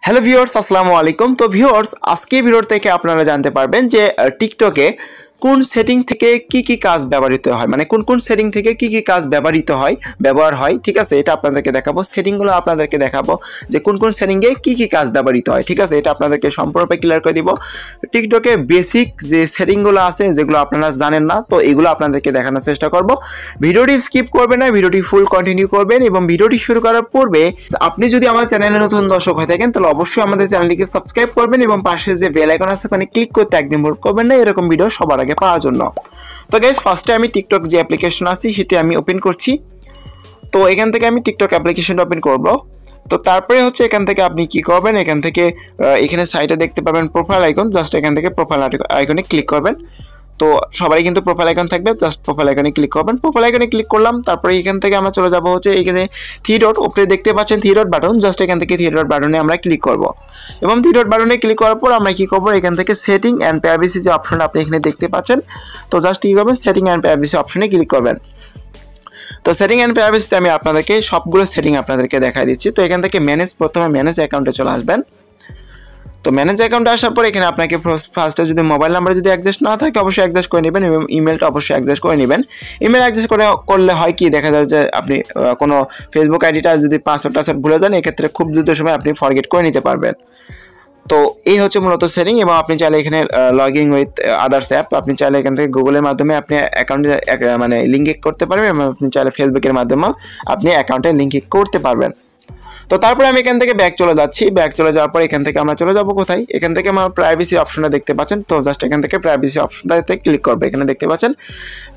Hello viewers, আসসালামু আলাইকুম। তো ভিউয়ার্স, আজকে ভিডিওর থেকে আপনারা জানতে পারবেন যে টিকটকে কোন সেটিং থেকে কি কাজ ব্যবহৃত হয়, মানে কোন সেটিং থেকে কি কাজ ব্যবহার হয়। ঠিক আছে, এটা আপনাদেরকে দেখাবো। সেটিংগুলো আপনাদেরকে দেখাবো যে কোন সেটিংয়ে কি কাজ ব্যবহৃত হয়। ঠিক আছে, এটা আপনাদেরকে সম্পূর্ণরূপে ক্লিয়ার করে দিব। টিকটকে বেসিক যে সেটিংগুলো আছে, যেগুলো আপনারা জানেন না, তো এগুলো আপনাদেরকে দেখানোর চেষ্টা করব। ভিডিওটি স্কিপ করবেন না, ভিডিওটি ফুল কন্টিনিউ করবেন। এবং ভিডিওটি শুরু করার পূর্বে আপনি যদি আমার চ্যানেলে নতুন দর্শক হয়ে থাকেন, তাহলে অবশ্যই আমাদের চ্যানেলটিকে সাবস্ক্রাইব করবেন এবং পাশে যে বেল আইকন আছে ওখানে ক্লিক করতে একদম ভুল করবেন না, এরকম ভিডিও সবার আগে পাওয়ার জন্য। তো গাইস, ফার্স্টে আমি টিকটক যে অ্যাপ্লিকেশন আছে সেটি আমি ওপেন করছি। তো এখান থেকে আমি টিকটক অ্যাপ্লিকেশনটা ওপেন করব। তো তারপরে হচ্ছে এখান থেকে আপনি কি করবেন, এখান থেকে এখানে সাইটে দেখতে পাবেন প্রোফাইল আইকন, জাস্ট এখান থেকে প্রোফাইল আইকনে ক্লিক করবেন। তো সবাই কিন্তু প্রোফাইল আইকন থাকবে, জাস্ট প্রোফাইল আইকনে ক্লিক করবেন। প্রোফাইল আইকনে ক্লিক করলাম, তারপরে এখান থেকে আমরা চলে যাব হচ্ছে এখানে থ্রি ডট, উপরে দেখতে পাচ্ছেন থ্রি ডট বাটন, জাস্ট এখান থেকে থ্রি ডট বাটনে আমরা ক্লিক করব। এবং থ্রি ডট বাটনে ক্লিক করার পর আমরা কি করব, এখান থেকে সেটিং অ্যান্ড প্রাইভেসি যে অপশন আপনি এখানে দেখতে পাচ্ছেন, তো জাস্ট কি করবেন, সেটিং অ্যান্ড প্রাইভেসি অপশনে ক্লিক করবেন। তো সেটিং অ্যান্ড প্রাইভেসিতে আমি আপনাদেরকে সবগুলো সেটিং আপনাদেরকে দেখাই দিচ্ছি। তো এখান থেকে প্রথমে ম্যানেজ অ্যাকাউন্টে চলে আসবেন। তো ম্যানেজ অ্যাকাউন্টে আসার পর এখানে আপনাকে ফার্স্টে যদি মোবাইল নাম্বার যদি অ্যাডজাস্ট না থাকে অবশ্যই অ্যাডজাস্ট করে নেবেন, এবং ইমেলটা অবশ্যই অ্যাডজাস্ট করে নেবেন। ইমেল অ্যাডজাস্ট করলে হয় কি, দেখা যায় যে আপনি কোনো ফেসবুক আইডিটা যদি পাসওয়ার্ড ভুলে যান, এক্ষেত্রে খুব দ্রুত সময় আপনি ফরগেট করে নিতে পারবেন। তো এই হচ্ছে মূলত সেটিং। এবং আপনি চাইলে এখানে log in with others app, আপনি চাইলে এখান থেকে গুগলের মাধ্যমে আপনি অ্যাকাউন্টে মানে লিঙ্ক করতে পারবেন, এবং আপনি চাইলে ফেসবুকের মাধ্যমেও আপনি অ্যাকাউন্টে লিঙ্ক করতে পারবেন। তো তারপরে আমি এখান থেকে ব্যাক চলে যাচ্ছি। ব্যাক চলে যাওয়ার পর এখান থেকে আমরা চলে যাব কোথায়, এখান থেকে আমার প্রাইভেসি অপশনটা দেখতে পাচ্ছেন। তো জাস্ট এখান থেকে প্রাইভেসি অপশনটাতে ক্লিক করবে। এখানে দেখতে পাচ্ছেন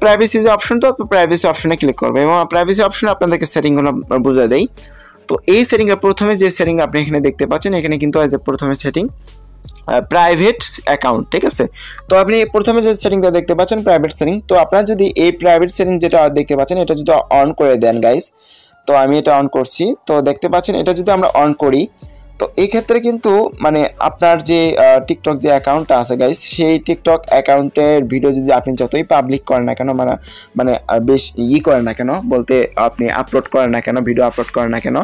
প্রাইভেসি যে অপশন, তো প্রাইভেসি অপশনে ক্লিক করবে। এবং প্রাইভেসি অপশনে আপনাদেরকে সেটিংগুলো বুঝিয়ে দেই। তো এই সেটিংয়ের প্রথমে যে সেটিং আপনি এখানে দেখতে পাচ্ছেন, এখানে কিন্তু যে প্রথমে সেটিং প্রাইভেট অ্যাকাউন্ট। ঠিক আছে, তো আপনি প্রথমে যে সেটিংটা দেখতে পাচ্ছেন প্রাইভেট সেটিং, তো আপনারা যদি এই প্রাইভেট সেটিং যেটা দেখতে পাচ্ছেন এটা যদি অন করে দেন গাইস, তো আমি এটা অন করছি। তো দেখতে পাচ্ছেন এটা যদি আমরা অন করি, তো এই ক্ষেত্রে কিন্তু মানে আপনার যে টিকটক যে অ্যাকাউন্টটা আছে গাইস, সেই টিকটক অ্যাকাউন্টের ভিডিও যদি আপনি যতই পাবলিক করেন না কেন, মানে বেশ করেন না কেন, বলতে আপনি আপলোড করেন না কেন, ভিডিও আপলোড করেন না কেন,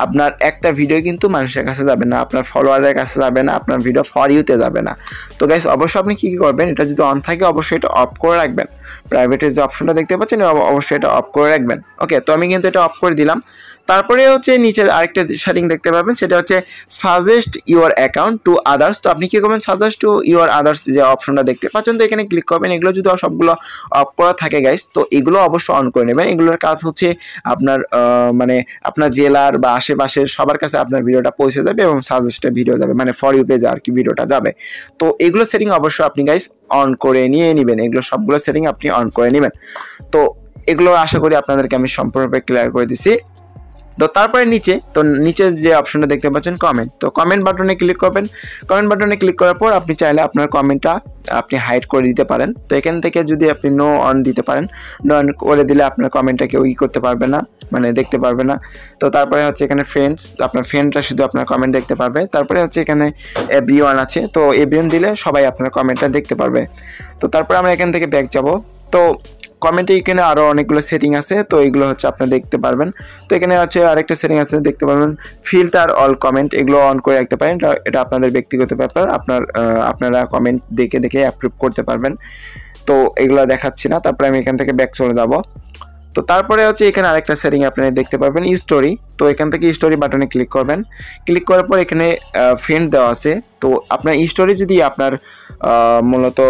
আপনার একটা ভিডিও কিন্তু মানুষের কাছে যাবে না, আপনার ফলোয়ারের কাছে যাবে না, আপনার ভিডিও ফর ইউতে যাবে না। তো গাইস, অবশ্যই আপনি কী করবেন, এটা যদি অন থাকে অবশ্যই এটা অফ করে রাখবেন। প্রাইভেটের যে অপশনটা দেখতে পাচ্ছেন অবশ্যই এটা অফ করে রাখবেন। ওকে, তো আমি কিন্তু এটা অফ করে দিলাম। তারপরে হচ্ছে নিচে আরেকটা সেটিং দেখতে পাবেন, সেটা হচ্ছে suggest your account to others. তো আপনি কি করবেন, সাজেস্ট টু ইউর আদার্স যে অপশনটা দেখতে পাচ্ছেন, তো এখানে ক্লিক করবেন। এগুলো যদি সবগুলো অফ করা থাকে গাইস, তো এগুলো অবশ্যই অন করে নেবেন। এগুলোর কাজ হচ্ছে আপনার মানে আপনার জেলার বা আশেপাশের সবার কাছে আপনার ভিডিওটা পৌঁছে যাবে, এবং সাজেস্টে ভিডিও যাবে, মানে ফর ইউ পেজে আর কি ভিডিওটা যাবে। তো এগুলো সেটিং অবশ্যই আপনি গাইস অন করে নিয়ে নেবেন। এগুলো সবগুলো সেটিং আপনি অন করে নেবেন। তো এগুলো আশা করি আপনাদেরকে আমি সম্পূর্ণরূপে ক্লিয়ার করে দিছি। তো তারপরে নিচে যে অপশনটা দেখতে পাচ্ছেন কমেন্ট, তো কমেন্ট বাটনে ক্লিক করবেন। কমেন্ট বাটনে ক্লিক করার পর আপনি চাইলে আপনার কমেন্টটা আপনি হাইড করে দিতে পারেন। তো এখান থেকে যদি আপনি নো অন দিতে পারেন, নো অন করে দিলে আপনার কমেন্টটা কেউ করতে পারবে না, মানে দেখতে পারবে না। তো তারপরে হচ্ছে এখানে ফ্রেন্ডস, আপনার ফ্রেন্ডরা শুধু আপনার কমেন্ট দেখতে পারবে। তারপরে হচ্ছে এখানে এভরিওয়ান আছে, তো এভরিওয়ান দিলে সবাই আপনার কমেন্টটা দেখতে পারবে। তো তারপরে আমরা এখান থেকে ব্যাক যাব। তো কমেন্টে এখানে আরও অনেকগুলো সেটিং আছে, তো এগুলো হচ্ছে আপনি দেখতে পারবেন। তো এখানে হচ্ছে আরেকটা সেটিং আছে দেখতে পারবেন, ফিল্টার অল কমেন্ট, এগুলো অন করে রাখতে পারেন। এটা আপনাদের ব্যক্তিগত ব্যাপার, আপনারা কমেন্ট দেখে অ্যাপ্রুভ করতে পারবেন। তো এগুলো দেখাচ্ছি না। তারপরে আমি এখান থেকে ব্যাক চলে যাব। তো তারপরে হচ্ছে এখানে আরেকটা সেটিং আপনি দেখতে পারবেন, স্টোরি। তো এখান থেকে স্টোরি বাটনে ক্লিক করবেন। ক্লিক করার পর এখানে ফ্রেন্ড দেওয়া আছে। তো আপনার স্টোরি যদি আপনার মূলত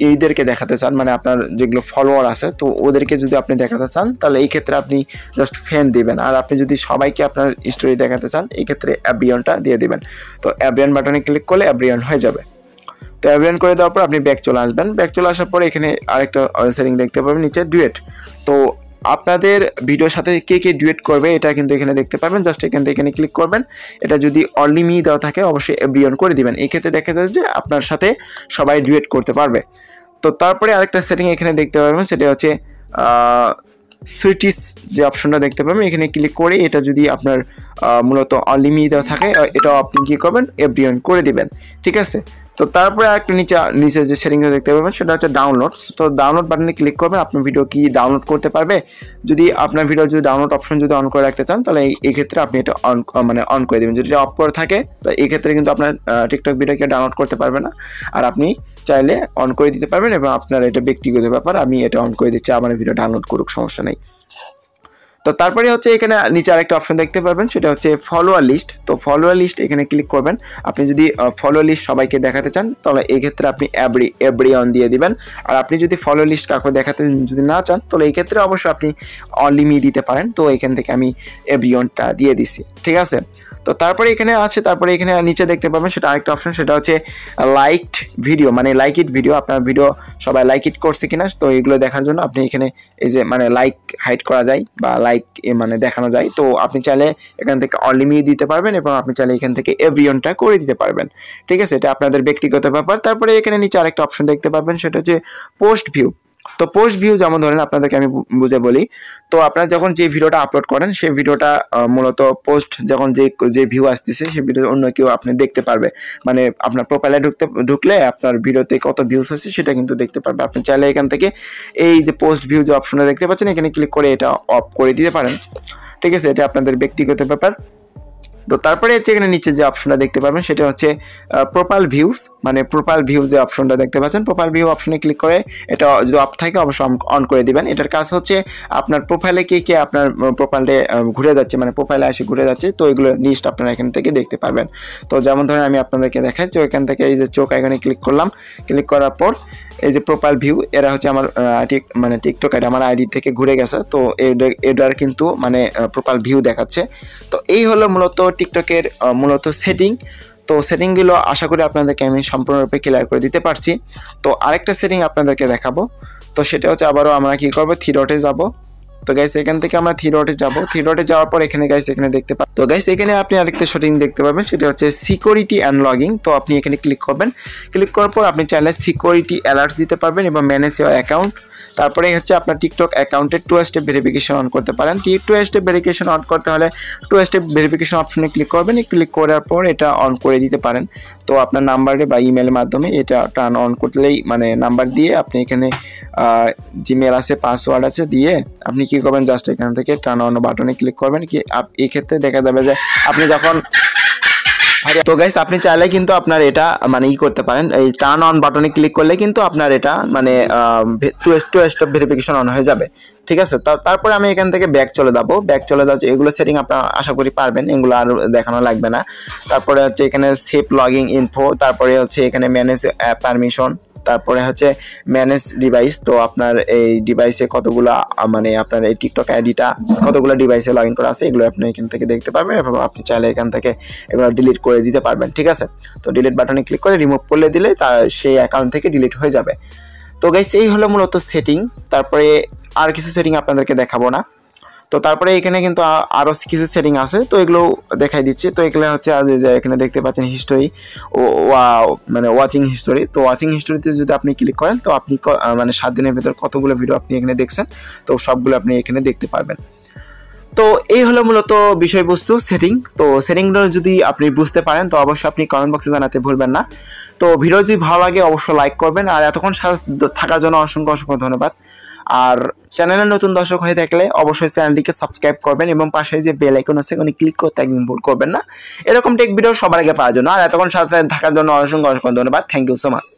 এইদেরকে দেখাতে চান, মানে আপনার যেগুলো ফলোয়ার আছে, তো ওদেরকে যদি আপনি দেখাতে চান, তাহলে এই ক্ষেত্রে আপনি জাস্ট ফ্রেন্ড দিবেন। আর আপনি যদি সবাইকে আপনার স্টোরি দেখাতে চান, এই ক্ষেত্রে এভরিওয়ানটা দিয়ে দিবেন। তো এভরিওয়ান বাটনে ক্লিক করলে এভরিওয়ান হয়ে যাবে। তো এভরিওয়ান করে দেওয়ার পর আপনি ব্যাক চলে আসবেন। ব্যাক চলে আসার পরে এখানে আরেকটা সেটিং দেখতে পাবেন নিচে, ডুয়েট। তো আপনাদের ভিডিওর সাথে কে ডুয়েট করবে এটা কিন্তু এখানে দেখতে পাবেন। জাস্ট এখান থেকে এখানে ক্লিক করবেন। এটা যদি অনলি মি দেওয়া থাকে অবশ্যই এভরিওয়ান করে দিবেন। এই ক্ষেত্রে দেখা যায় যে আপনার সাথে সবাই ডুয়েট করতে পারবে। তো তারপরে আরেকটা সেটিং এখানে দেখতে পারবেন, সেটা হচ্ছে সুইটিস যে অপশনটা দেখতে পাবেন, এখানে ক্লিক করে এটা যদি আপনার মূলত অনলি মি দেওয়া থাকে, এটাও আপনি কী করবেন, এভরিওয়ান করে দিবেন। ঠিক আছে, তো তারপরে একটা নিচে যে সেটিংটা দেখতে পাবেন সেটা হচ্ছে ডাউনলোডস। তো ডাউনলোড বাটনে ক্লিক করবেন, আপনার ভিডিও কি ডাউনলোড করতে পারবে। যদি আপনার ভিডিও যদি ডাউনলোড অপশন যদি অন করে রাখতে চান তাহলে এই ক্ষেত্রে আপনি এটা অন করে দেবেন। যদি এটা অফ করে থাকে তো এই ক্ষেত্রে কিন্তু আপনার টিকটক ভিডিওকে ডাউনলোড করতে পারবে না। আর আপনি চাইলে অন করে দিতে পারবেন এবং আপনার এটা ব্যক্তিগত ব্যাপার, আমি এটা অন করে দিচ্ছি, আমার ভিডিও ডাউনলোড করুক, সমস্যা নেই। তো তারপরে হচ্ছে এখানে নিচে আরেকটা অপশন দেখতে পারবেন সেটা হচ্ছে ফলোয়ার লিস্ট। তো ফলোয়ার লিস্ট এখানে ক্লিক করবেন। আপনি যদি ফলোয়ার লিস্ট সবাইকে দেখাতে চান তাহলে এই ক্ষেত্রে আপনি এভরি অন দিয়ে দিবেন। আর আপনি যদি ফলোয়ার লিস্ট কাউকে দেখাতে যদি না চান তাহলে এই ক্ষেত্রে অবশ্যই আপনি অনলিমি দিতে পারেন। তো এখান থেকে আমি এভরি অনটা দিয়ে দিছি, ঠিক আছে। তো তারপরে এখানে আছে, তারপরে এখানে নিচে দেখতে পাবেন সেটা আরেকটা অপশন, সেটা হচ্ছে লাইকড ভিডিও, মানে লাইক ইট ভিডিও। আপনার ভিডিও সবাই লাইক ইট করছে কিনা, তো এগুলো দেখার জন্য আপনি এখানে এই যে মানে লাইক হাইড করা যায় বা লাইক মানে দেখানো যায়। তো আপনি চাইলে এখান থেকে অনলিমিট দিতে পারবেন এবং আপনি চাইলে এখান থেকে এভরিওনটা করে দিতে পারবেন, ঠিক আছে। এটা আপনাদের ব্যক্তিগত ব্যাপার। তারপরে এখানে নিচে আরেকটা অপশন দেখতে পাবেন সেটা হচ্ছে পোস্ট ভিউ। তো পোস্ট ভিউ যেমন ধরেন আপনাদেরকে আমি বুঝে বলি, তো আপনারা যখন যে ভিডিওটা আপলোড করেন সেই ভিডিওটা মূলত পোস্ট যখন যে ভিউ আসতেছে সেই ভিডিও অন্য কেউ আপনি দেখতে পারবে, মানে আপনার প্রোফাইলে ঢুকলে আপনার ভিডিওতে কত ভিউজ হচ্ছে সেটা কিন্তু দেখতে পারবে। আপনি চাইলে এখান থেকে এই যে পোস্ট ভিউ যে অপশনটা দেখতে পাচ্ছেন এখানে ক্লিক করে এটা অফ করে দিতে পারেন, ঠিক আছে। এটা আপনাদের ব্যক্তিগত ব্যাপার। তো তারপরে হচ্ছে এখানে নিচে যে অপশনটা দেখতে পাবেন সেটা হচ্ছে প্রোফাইল ভিউজ, মানে প্রোফাইল ভিউ যে অপশনটা দেখতে পাচ্ছেন, প্রোফাইল ভিউ অপশনে ক্লিক করে এটা যদি অফ থাকে অবশ্যই অন করে দিবেন। এটার কাজ হচ্ছে আপনার প্রোফাইলে কে আপনার প্রোফাইলে ঘুরে যাচ্ছে, মানে প্রোফাইলে এসে ঘুরে যাচ্ছে, তো এগুলো লিস্ট আপনারা এখান থেকে দেখতে পারবেন। তো যেমন ধরেন আমি আপনাদেরকে দেখাচ্ছি, এখান থেকে এই যে চোখ আইকনে ক্লিক করলাম, ক্লিক করার পর এই যে প্রোফাইল ভিউ, এরা হচ্ছে আমার মানে টিকটক আইডি, আমার আইডি থেকে ঘুরে গেছে, তো এটার কিন্তু মানে প্রোফাইল ভিউ দেখাচ্ছে। তো এই হলো মূলত টিকটকের মূলত সেটিং। তো সেটিংগুলো আশা করি আপনাদেরকে আমি সম্পূর্ণরূপে ক্লিয়ার করে দিতে পারছি। তো আরেকটা সেটিং আপনাদেরকে দেখাবো, তো সেটা হচ্ছে আবারও আমরা কি করবো, থ্রি ডটে যাব। তো গাইস এখান থেকে আমরা থ্রি ডটে যাব, থ্রি ডটে যাওয়ার পর এখানে গাইস এখানে দেখতে পাবেন, তো গাইস এখানে আপনি আরেকটা সেটিং দেখতে পাবেন সেটা হচ্ছে সিকিউরিটি অ্যান্ড লগিং। তো আপনি এখানে ক্লিক করবেন, ক্লিক করার পর আপনি চাইলে সিকিউরিটি অ্যালার্টস দিতে পারবেন এবং ম্যানেজ ইওর অ্যাকাউন্ট। তারপরে হচ্ছে আপনার টিকটক অ্যাকাউন্টে 2 স্টেপ ভেরিফিকেশন অন করতে পারেন। 2 স্টেপ ভেরিফিকেশন অন করতে হলে 2 স্টেপ ভেরিফিকেশন অপশনে ক্লিক করবেন, ক্লিক করার পর এটা অন করে দিতে পারেন। তো আপনার নাম্বারে বা ইমেলের মাধ্যমে এটা টার্ন অন করলেই, মানে নাম্বার দিয়ে আপনি এখানে জিমেল আছে, পাসওয়ার্ড আছে দিয়ে আপনি কি করবেন, জাস্ট এখান থেকে টার্ন অন বাটনে ক্লিক করবেন। কি এই ক্ষেত্রে দেখা যাবে যে আপনি যখন, তো গাইস আপনি চাইলে কিন্তু আপনার এটা মানে করতে পারেন, এই টার্ন অন বাটনে ক্লিক করলে কিন্তু আপনার এটা মানে টু স্টেপ ভেরিফিকেশন অন হয়ে যাবে, ঠিক আছে। তারপরে আমি এখান থেকে ব্যাক চলে যাচ্ছে। এগুলো সেটিং আপনারা আশা করি পারবেন, এগুলো আর দেখানো লাগবে না। তারপরে হচ্ছে এখানে সেভ লগিং ইনফো, তারপরে হচ্ছে এখানে ম্যানেজ অ্যাপ পারমিশন, তারপরে হচ্ছে ম্যানেজ ডিভাইস। তো আপনার এই ডিভাইসে কতগুলো মানে আপনার এই টিকটক আইডিটা কতগুলো ডিভাইসে লগ ইন করা আছে এগুলো আপনি এখান থেকে দেখতে পারবেন এবং আপনি চাইলে এখান থেকে এগুলো ডিলিট করে দিতে পারবেন, ঠিক আছে। তো ডিলিট বাটনে ক্লিক করে রিমুভ করলে দিলে তার সেই অ্যাকাউন্ট থেকে ডিলিট হয়ে যাবে। তো গাইস এই হলো মূলত সেটিং। তারপরে আর কিছু সেটিং আপনাদেরকে দেখাবো না। তো তারপরে এখানে কিন্তু আরও কিছু সেটিং আছে, তো এগুলো দেখাই দিচ্ছি। তো এগুলো হচ্ছে যে এখানে দেখতে পাচ্ছেন হিস্টোরি মানে ওয়াচিং হিস্টোরি। তো ওয়াচিং হিস্টোরিতে যদি আপনি ক্লিক করেন তো আপনি মানে 7 দিনের ভেতর কতগুলো ভিডিও আপনি এখানে দেখছেন তো সবগুলো আপনি এখানে দেখতে পারবেন। তো এই হলো মূলত বিষয়বস্তু সেটিং। তো সেটিংগুলো যদি আপনি বুঝতে পারেন তো অবশ্যই আপনি কমেন্ট বক্সে জানাতে ভুলবেন না। তো ভিডিও যদি ভালো লাগে অবশ্যই লাইক করবেন, আর এতক্ষণ সাথে থাকার জন্য অসংখ্য ধন্যবাদ। আর চ্যানেলে নতুন দর্শক হয়ে থাকলে অবশ্যই চ্যানেলটিকে সাবস্ক্রাইব করবেন এবং পাশে যে বেল আইকন আছে ওখানে ক্লিক করতে একদিন ভুল করবেন না, এরকম টেক ভিডিও সবার আগে পাওয়ার জন্য। আর এতক্ষণ সাথে থাকার জন্য অসংখ্য ধন্যবাদ। Thank you so much.